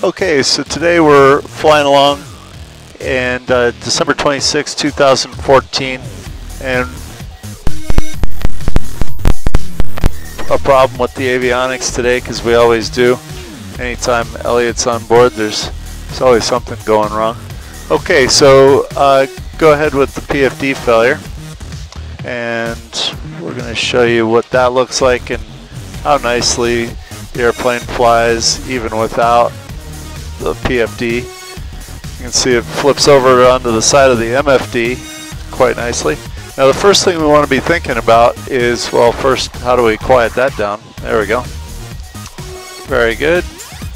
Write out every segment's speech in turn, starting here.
Okay, so today we're flying along and December 26, 2014, and a problem with the avionics today, because we always do. Anytime Eliot's on board, there's always something going wrong. Okay, so go ahead with the PFD failure, and we're going to show you what that looks like and how nicely the airplane flies even without the PFD. You can see it flips over onto the side of the MFD quite nicely. Now the first thing we want to be thinking about is, well, first, how do we quiet that down? There we go. Very good.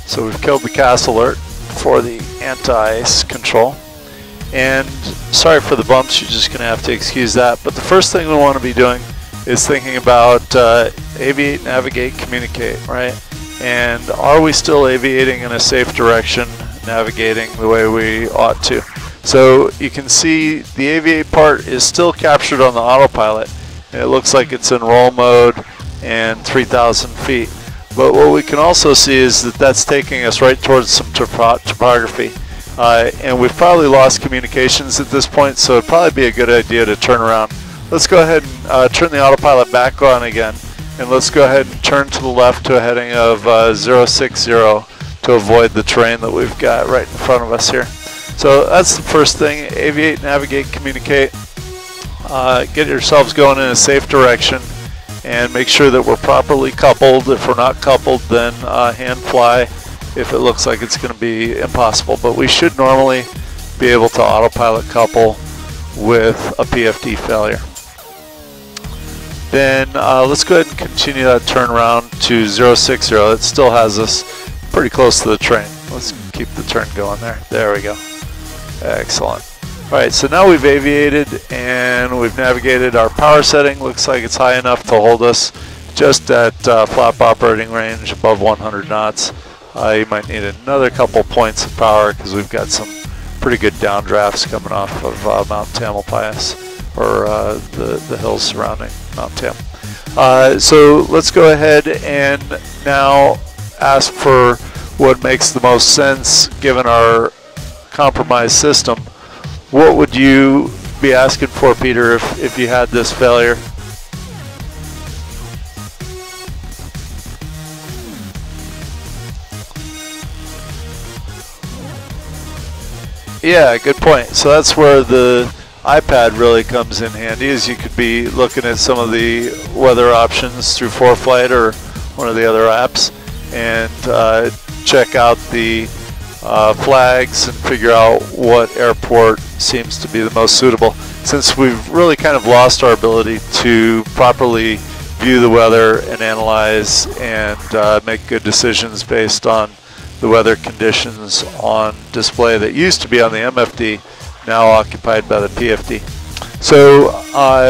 So we've killed the CAS alert for the anti-ice control. And sorry for the bumps, you're just going to have to excuse that. But the first thing we want to be doing is thinking about aviate, navigate, communicate, right? And are we still aviating in a safe direction, navigating the way we ought to? So you can see the aviate part is still captured on the autopilot. And it looks like it's in roll mode and 3,000 feet. But what we can also see is that that's taking us right towards some topography. And we've probably lost communications at this point, so it'd probably be a good idea to turn around. Let's go ahead and turn the autopilot back on again. And let's go ahead and turn to the left to a heading of 060 to avoid the terrain that we've got right in front of us here. So that's the first thing: aviate, navigate, communicate. Get yourselves going in a safe direction and make sure that we're properly coupled. If we're not coupled, then hand fly if it looks like it's going to be impossible. But we should normally be able to autopilot couple with a PFD failure. Then let's go ahead and continue that turnaround to 060. It still has us pretty close to the train. Let's keep the turn going there. There we go. Excellent. All right, so now we've aviated and we've navigated. Our power setting looks like it's high enough to hold us just at flap operating range above 100 knots. You might need another couple points of power because we've got some pretty good downdrafts coming off of Mount Tamalpais, or the hills surrounding Mount Tam. So let's go ahead and now ask for what makes the most sense given our compromised system. What would you be asking for, Peter, if you had this failure? Yeah, good point. So that's where the iPad really comes in handy, as you could be looking at some of the weather options through ForeFlight or one of the other apps and check out the flags and figure out what airport seems to be the most suitable. Since we've really kind of lost our ability to properly view the weather and analyze and make good decisions based on the weather conditions on display that used to be on the MFD, now occupied by the PFD. So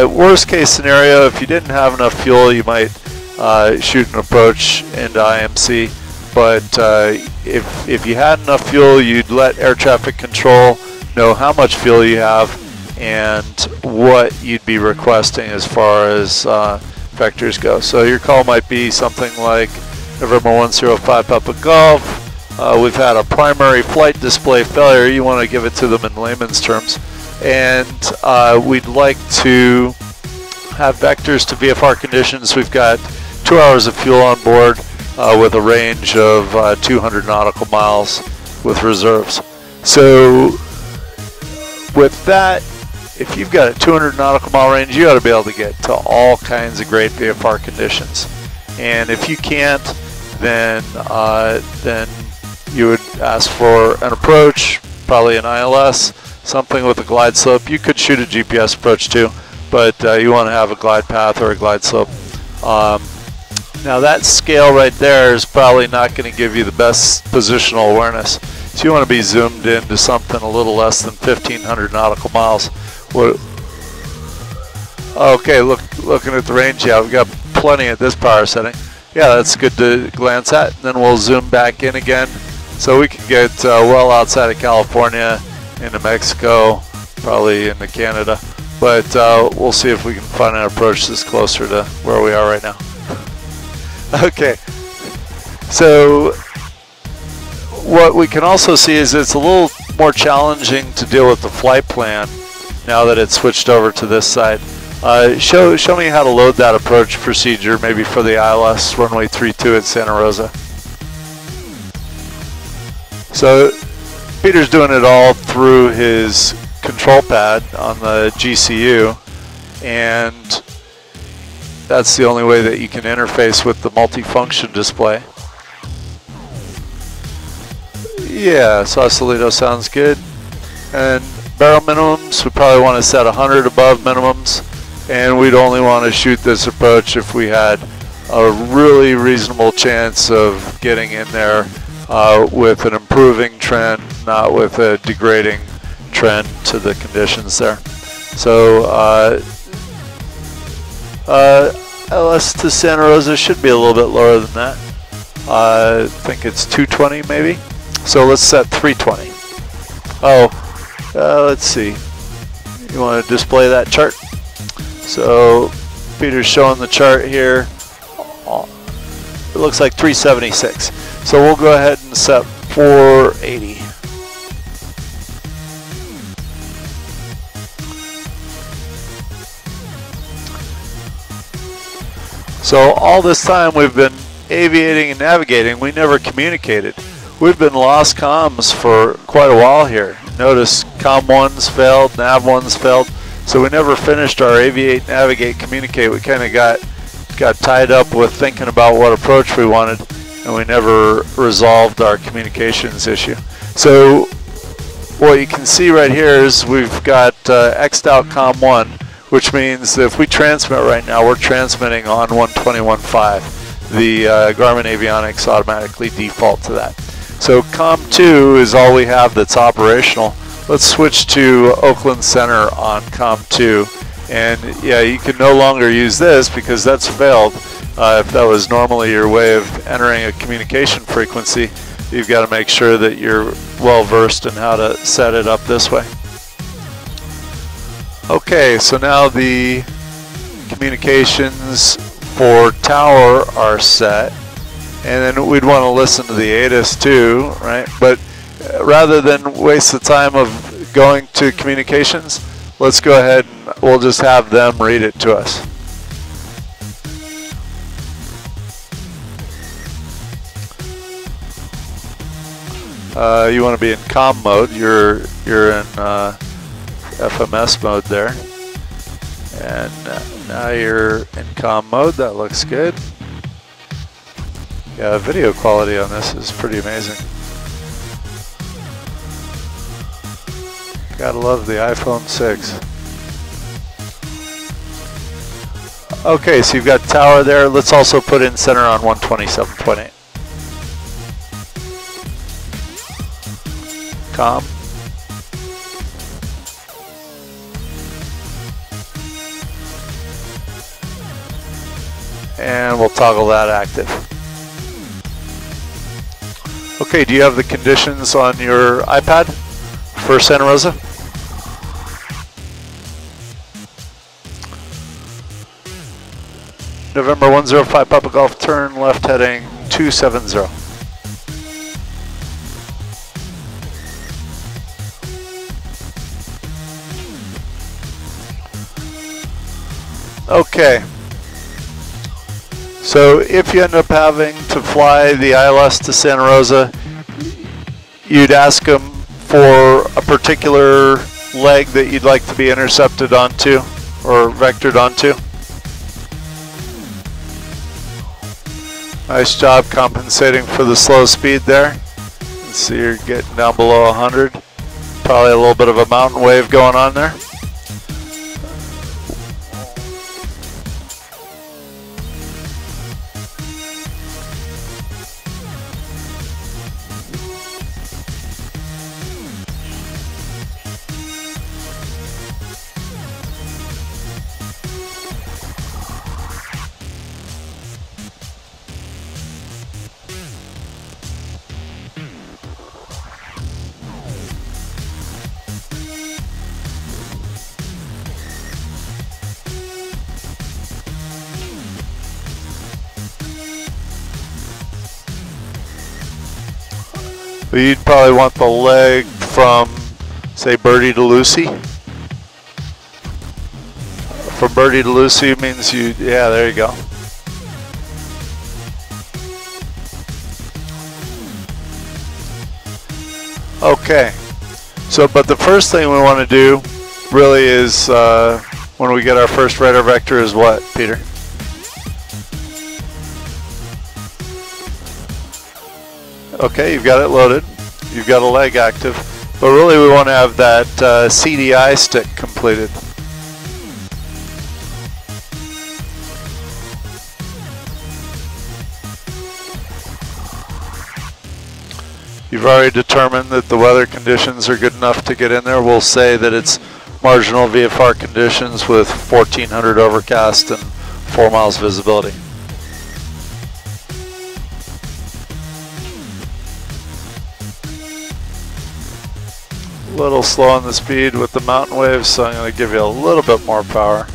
worst case scenario, if you didn't have enough fuel, you might shoot an approach into IMC. But if you had enough fuel, you'd let air traffic control know how much fuel you have and what you'd be requesting as far as vectors go. So your call might be something like November 105 Papa Golf. We've had a primary flight display failure. You want to give it to them in layman's terms. And we'd like to have vectors to VFR conditions. We've got 2 hours of fuel on board with a range of 200 nautical miles with reserves. So with that, if you've got a 200 nautical mile range, you ought to be able to get to all kinds of great VFR conditions. And if you can't, then you would ask for an approach, probably an ILS, something with a glide slope. You could shoot a GPS approach too, but you want to have a glide path or a glide slope. Now that scale right there is probably not going to give you the best positional awareness. So you want to be zoomed into something a little less than 1,500 nautical miles. Okay, looking at the range, yeah, we've got plenty at this power setting. Yeah, that's good to glance at. And then we'll zoom back in again. So we can get well outside of California, into Mexico, probably into Canada. But we'll see if we can find an approach that's closer to where we are right now. Okay, so what we can also see is it's a little more challenging to deal with the flight plan now that it's switched over to this side. Show me how to load that approach procedure, maybe for the ILS runway 32 at Santa Rosa. So Peter's doing it all through his control pad on the GCU, and that's the only way that you can interface with the multifunction display. Yeah, Sausalito sounds good. And barrel minimums, we probably want to set 100 above minimums, and we'd only want to shoot this approach if we had a really reasonable chance of getting in there with an improving trend, not with a degrading trend to the conditions there. So LS to Santa Rosa should be a little bit lower than that. I think it's 220 maybe. So let's set 320. Let's see. You want to display that chart? So Peter's showing the chart here. It looks like 376. So we'll go ahead and set 480. So all this time we've been aviating and navigating, we never communicated. We've been lost comms for quite a while here. Notice comm 1's failed, nav 1's failed. So we never finished our aviate, navigate, communicate. We kind of got tied up with thinking about what approach we wanted, and we never resolved our communications issue. So what you can see right here is we've got X'd out comm 1, which means that if we transmit right now, we're transmitting on 121.5. The Garmin avionics automatically default to that. So comm 2 is all we have that's operational. Let's switch to Oakland Center on comm 2. And yeah, you can no longer use this because that's failed. If that was normally your way of entering a communication frequency, you've got to make sure that you're well versed in how to set it up this way. Okay, so now the communications for tower are set, and then we'd want to listen to the ATIS too, right? But rather than waste the time of going to communications, let's go ahead and we'll just have them read it to us. You want to be in comm mode. You're in FMS mode there, and now you're in comm mode. That looks good. Yeah, video quality on this is pretty amazing. Gotta love the iPhone 6. Okay, so you've got tower there. Let's also put in center on 127.8. Comm. And we'll toggle that active. Okay, do you have the conditions on your iPad for Santa Rosa? November 105 Papa Golf, turn left heading 270. Okay. So if you end up having to fly the ILS to Santa Rosa, you'd ask them for a particular leg that you'd like to be intercepted onto or vectored onto. Nice job compensating for the slow speed there. You see you're getting down below 100. Probably a little bit of a mountain wave going on there. But you'd probably want the leg from, say, Birdie to Lucy. From Birdie to Lucy means you, yeah, there you go. Okay, so but the first thing we want to do really is when we get our first radar vector is what, Peter? Okay, you've got it loaded, you've got a leg active, but really we want to have that CDI stick completed. You've already determined that the weather conditions are good enough to get in there. We'll say that it's marginal VFR conditions with 1400 overcast and 4 miles visibility. A little slow on the speed with the mountain waves, so I'm going to give you a little bit more power.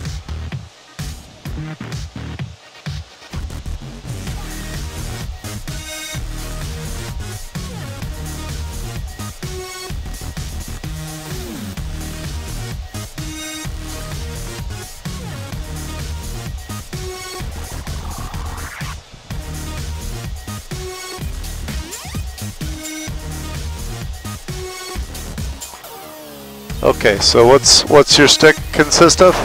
Okay, so what's your stick consist of?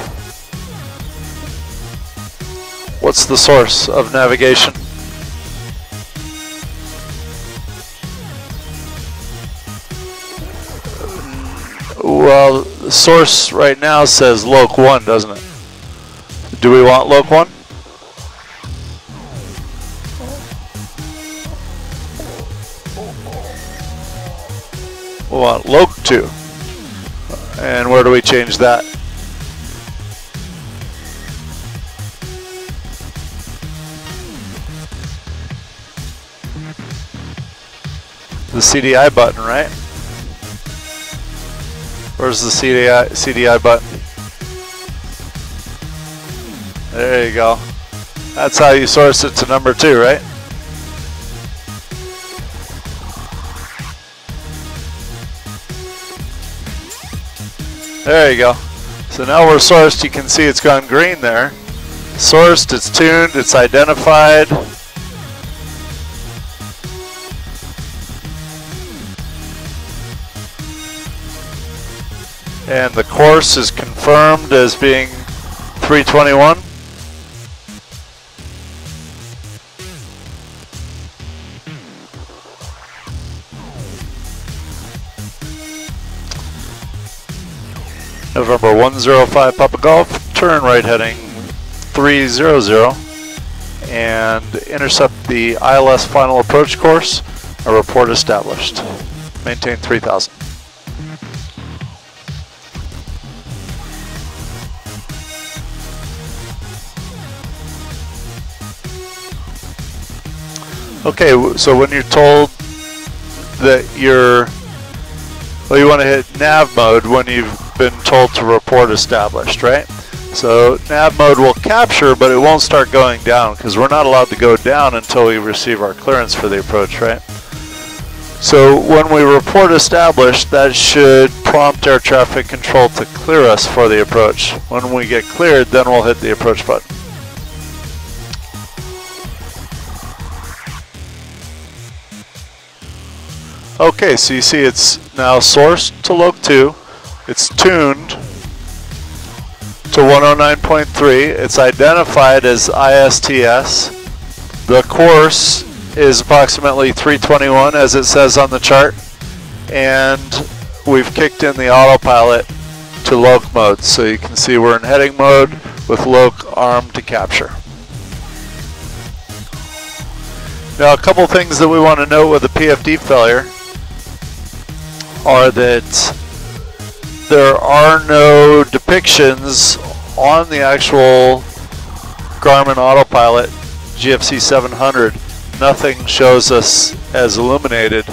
What's the source of navigation? Well, the source right now says Loc 1, doesn't it? Do we want Loc 1? We want Loc 2. And where do we change that? The CDI button, right? Where's the CDI button? There you go. That's how you source it to number 2, right? There you go. So now we're sourced. You can see it's gone green there. Sourced, it's tuned, it's identified. And the course is confirmed as being 321. November 105 Papa Golf, turn right heading 300 and intercept the ILS final approach course, a report established. Maintain 3000. Okay, so when you're told that you want to hit nav mode when you've been told to report established, right? So nav mode will capture, but it won't start going down because we're not allowed to go down until we receive our clearance for the approach, right? So when we report established, that should prompt air traffic control to clear us for the approach. When we get cleared, then we'll hit the approach button. Okay, so you see it's now sourced to Loc 2. It's tuned to 109.3. It's identified as ISTS. The course is approximately 321 as it says on the chart. And we've kicked in the autopilot to Loc mode. So you can see we're in heading mode with Loc armed to capture. Now a couple things that we want to note with the PFD failure are that there are no depictions on the actual Garmin autopilot GFC 700. Nothing shows us as illuminated,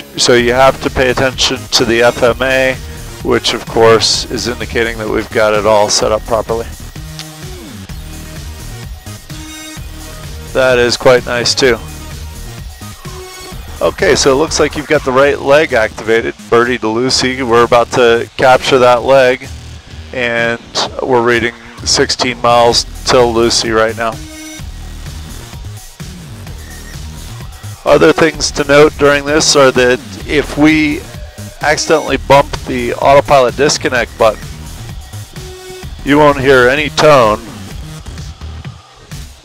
so you have to pay attention to the FMA, which of course is indicating that we've got it all set up properly. That is quite nice too. Okay, so it looks like you've got the right leg activated, birdie to Lucy. We're about to capture that leg, and we're reading 16 miles till Lucy right now. Other things to note during this are that if we accidentally bump the autopilot disconnect button, you won't hear any tone.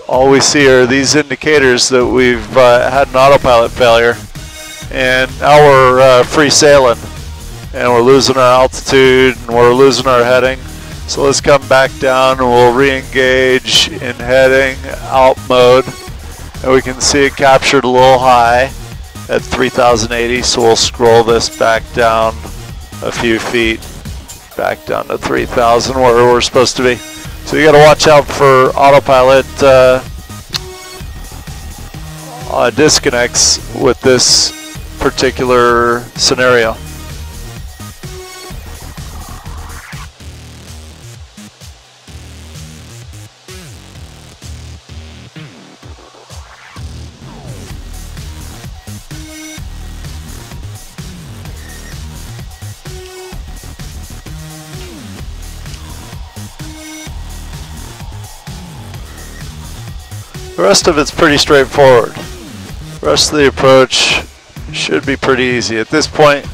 All we see are these indicators that we've had an autopilot failure, and now we're free sailing, and we're losing our altitude and we're losing our heading. So let's come back down and we'll re-engage in heading out mode, and we can see it captured a little high at 3080, so we'll scroll this back down a few feet, back down to 3000 where we're supposed to be. So you got to watch out for autopilot disconnects with this particular scenario. The rest of it's pretty straightforward. The rest of the approach should be pretty easy. At this point,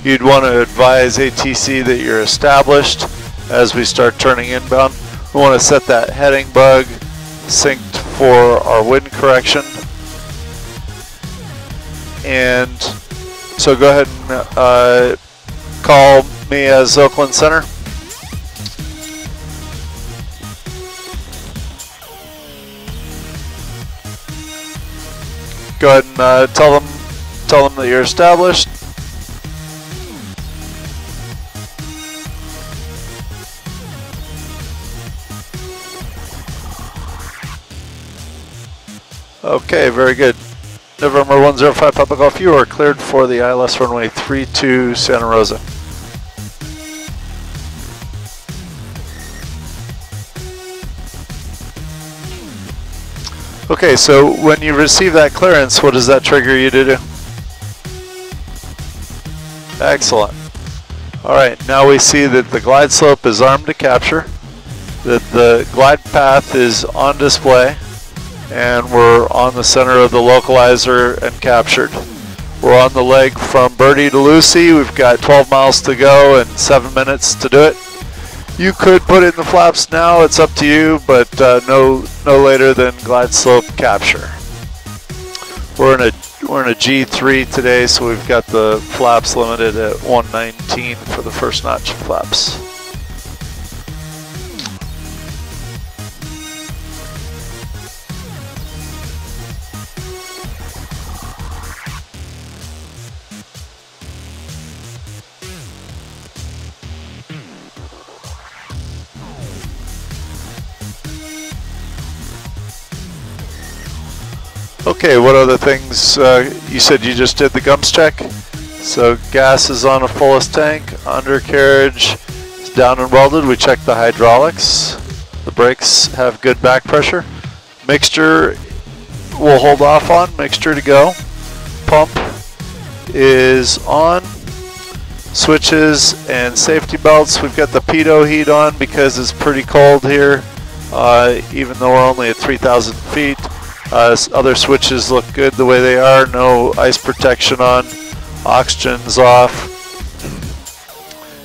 you'd want to advise ATC that you're established as we start turning inbound. We want to set that heading bug synced for our wind correction. And so go ahead and call me as Oakland Center. Go ahead and tell them that you're established. Okay, very good. November 105 Papa Golf, you are cleared for the ILS runway 32 Santa Rosa. Okay, so when you receive that clearance, what does that trigger you to do? Excellent. All right, now we see that the glide slope is armed to capture, that the glide path is on display, and we're on the center of the localizer and captured. We're on the leg from Birdie to Lucy. We've got 12 miles to go and 7 minutes to do it. You could put in the flaps now, it's up to you, but no later than glide slope capture. We're in a G3 today, so we've got the flaps limited at 119 for the first notch flaps. Okay, what other things? You said you just did the gums check. So gas is on a fullest tank, undercarriage is down and welded. We checked the hydraulics. The brakes have good back pressure. Mixture we'll hold off on, mixture to go. Pump is on. Switches and safety belts. We've got the pitot heat on because it's pretty cold here, even though we're only at 3,000 feet. Other switches look good the way they are. No ice protection on. Oxygen's off.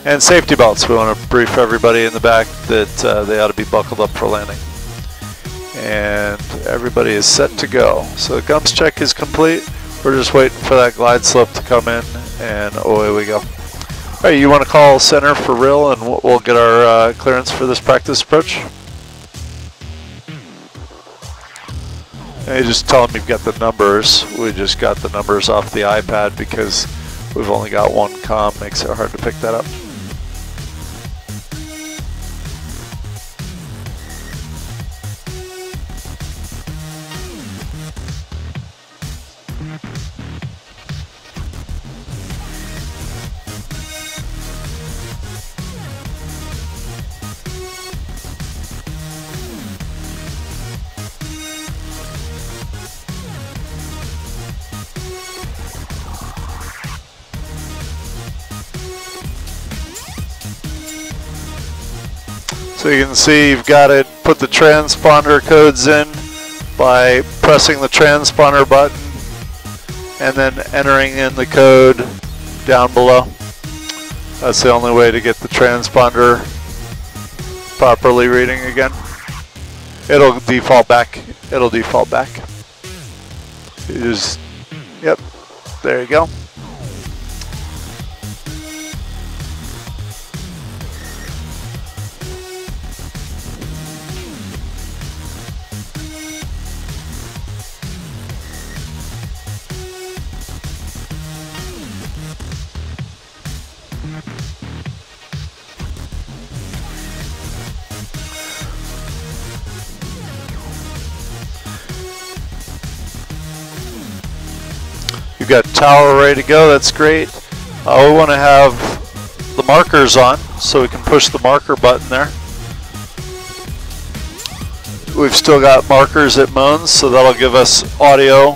And safety belts. We want to brief everybody in the back that they ought to be buckled up for landing. And everybody is set to go. So the gums check is complete. We're just waiting for that glide slope to come in, and away we go. All right, you want to call center for real, and we'll get our clearance for this practice approach? And you just tell them you've got the numbers. We just got the numbers off the iPad because we've only got one comm. Makes it hard to pick that up. So you can see you've got to put the transponder codes in by pressing the transponder button and then entering in the code down below. That's the only way to get the transponder properly reading again. It'll default back. It'll default back. You just, yep, there you go. You've got tower ready to go, that's great. We want to have the markers on, so we can push the marker button there. We've still got markers at Moans, so that'll give us audio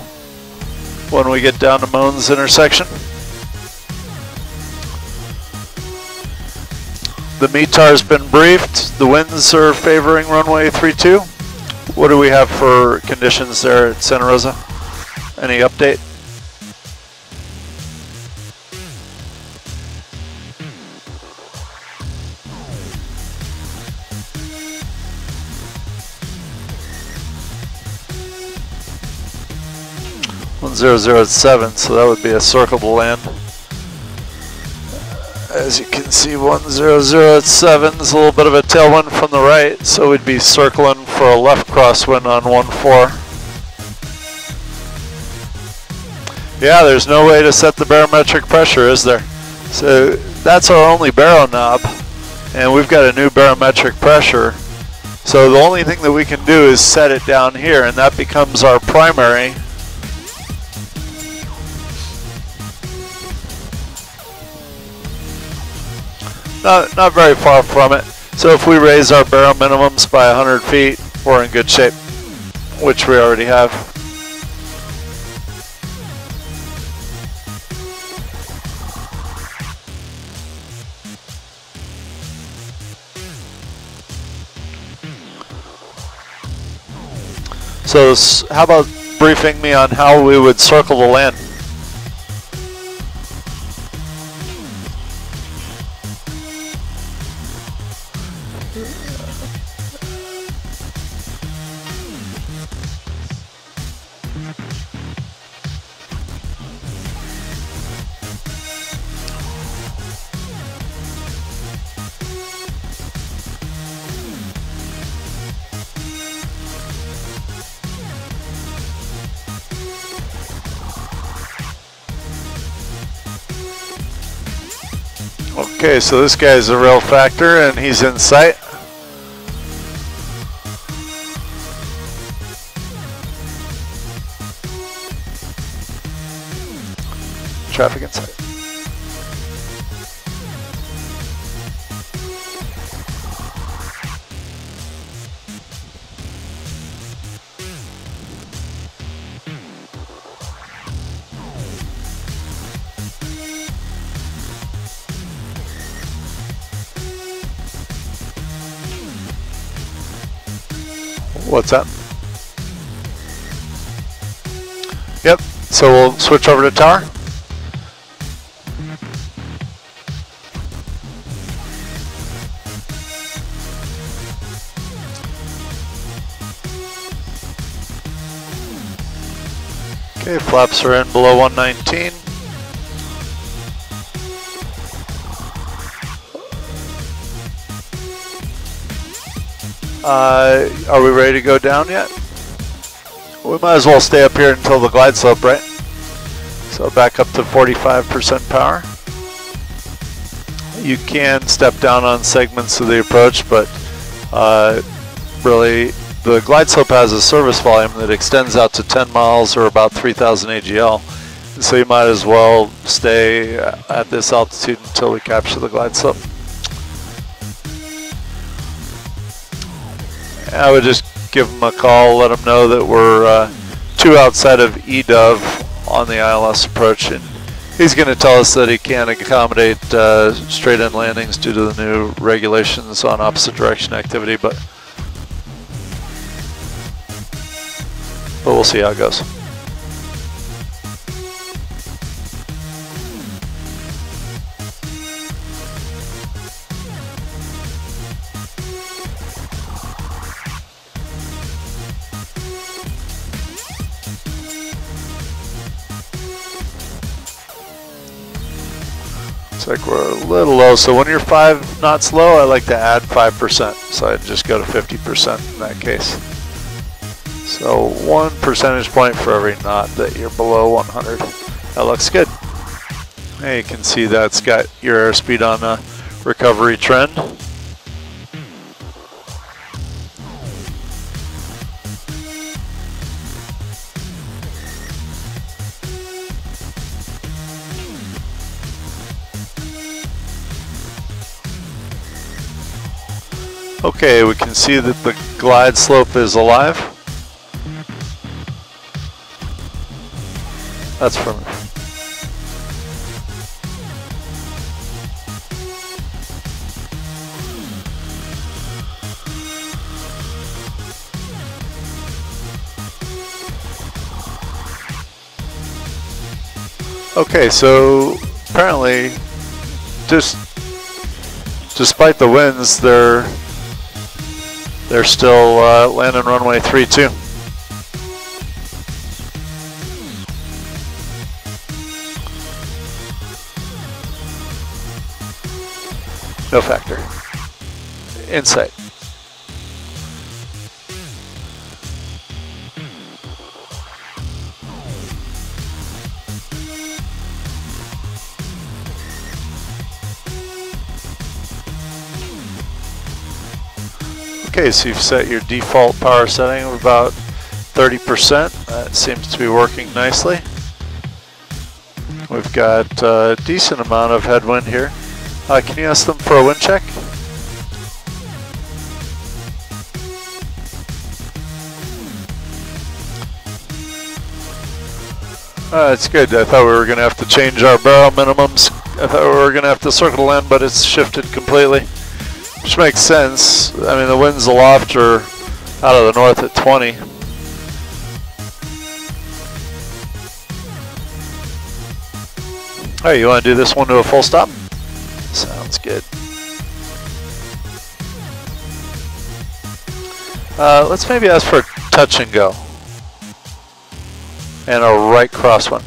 when we get down to Moans intersection. The METAR's been briefed. The winds are favoring runway 32. What do we have for conditions there at Santa Rosa? Any update? One 007, so that would be a circlable land. As you can see, 1007 is a little bit of a tailwind from the right, so we'd be circling for a left crosswind on 14. Yeah, there's no way to set the barometric pressure, is there? So that's our only baro knob, and we've got a new barometric pressure. So the only thing that we can do is set it down here, and that becomes our primary. Not very far from it. So if we raise our baro minimums by 100 feet, we're in good shape, which we already have. So how about briefing me on how we would circle the land? Okay, so this guy's a real factor and he's in sight. Traffic in sight. What's that? Yep, so we'll switch over to tower. Okay, flaps are in below 119. Are we ready to go down yet? We might as well stay up here until the glide slope, right? So back up to 45% power. You can step down on segments of the approach, but really the glide slope has a service volume that extends out to 10 miles or about 3,000 AGL. So you might as well stay at this altitude until we capture the glide slope. I would just give them a call, let them know that we're 2 outside of EDOV on the ILS approach, and He's going to tell us that he can't accommodate straight-in landings due to the new regulations on opposite direction activity, but we'll see how it goes. Like we're a little low, so when you're 5 knots low, I like to add 5%, so I'd just go to 50% in that case. So 1 percentage point for every knot that you're below 100. That looks good. Hey, you can see that's got your airspeed on a recovery trend. Okay, we can see that the glide slope is alive. That's from okay, so apparently just despite the winds, they're still landing runway 32. No factor. Insight. Okay, so you've set your default power setting of about 30%. That seems to be working nicely. We've got a decent amount of headwind here. Can you ask them for a wind check? It's good. I thought we were going to have to change our barrel minimums. I thought we were going to have to circle the land, but it's shifted completely. Which makes sense. I mean, the winds aloft are out of the north at 20. All right, you want to do this one to a full stop? Sounds good. Let's maybe ask for a touch and go. And a right crosswind.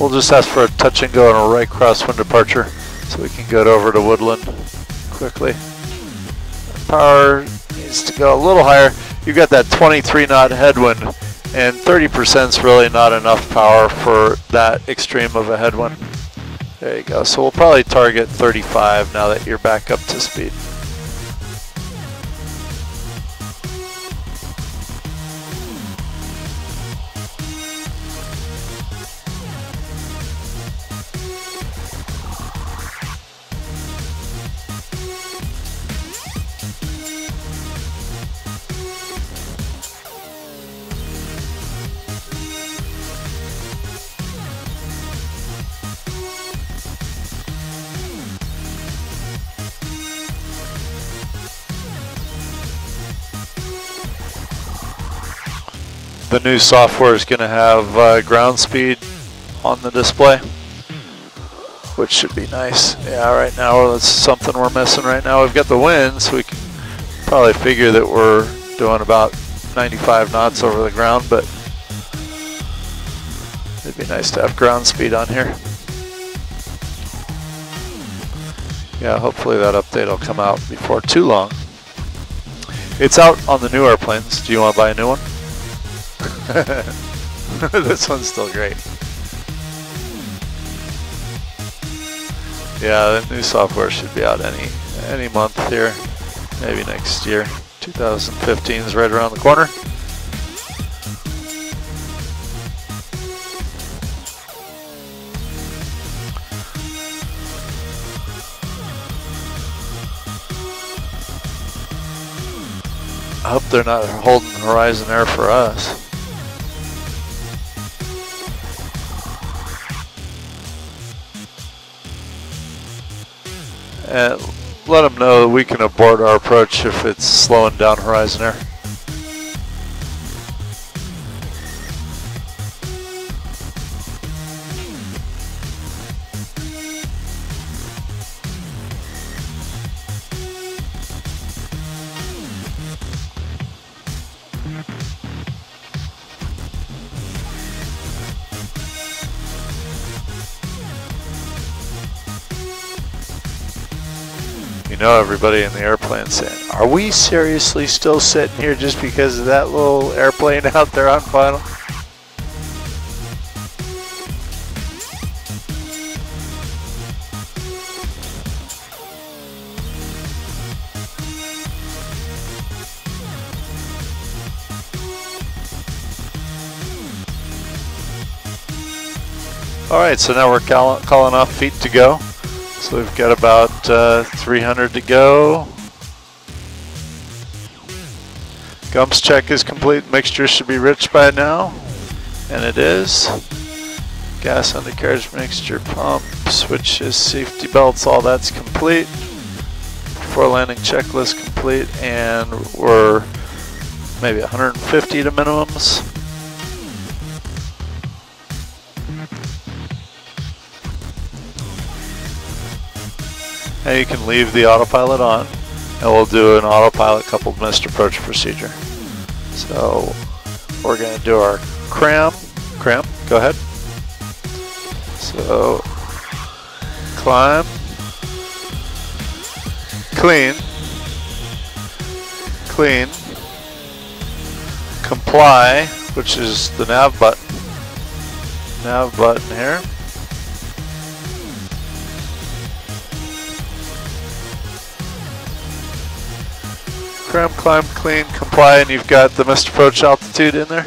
We'll just ask for a touch and go and a right crosswind departure so we can get over to Woodland quickly. Power needs to go a little higher. You've got that 23 knot headwind, and 30% is really not enough power for that extreme of a headwind. There you go. So we'll probably target 35 now that you're back up to speed. The new software is going to have ground speed on the display, which should be nice. Yeah, right now that's something we're missing right now. We've got the wind, so we can probably figure that we're doing about 95 knots over the ground, but it'd be nice to have ground speed on here. Yeah, hopefully that update will come out before too long. It's out on the new airplanes. Do you want to buy a new one? This one's still great. Yeah, the new software should be out any month here, maybe next year. 2015 is right around the corner. I hope they're not holding Horizon Air for us. and let them know that we can abort our approach if it's slowing down horizon air. You know, everybody in the airplane saying, are we seriously still sitting here just because of that little airplane out there on final? All right, so now we're calling off feet to go. So we've got about 300 to go. Gumps check is complete. Mixture should be rich by now, and it is. Gas undercarriage mixture, pump, switches, safety belts, all that's complete. Before landing checklist complete, and we're maybe 150 to minimums. Now you can leave the autopilot on, and we'll do an autopilot coupled missed approach procedure. So we're going to do our cram, go ahead. So climb, clean, comply, which is the nav button here. Cram, climb, clean, comply, and you've got the missed approach altitude in there.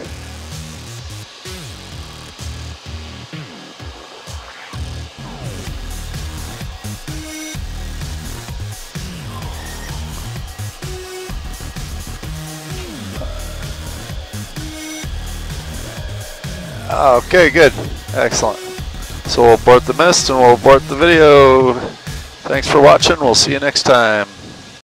Okay, good. Excellent. So we'll abort the mist and we'll abort the video. Thanks for watching. We'll see you next time.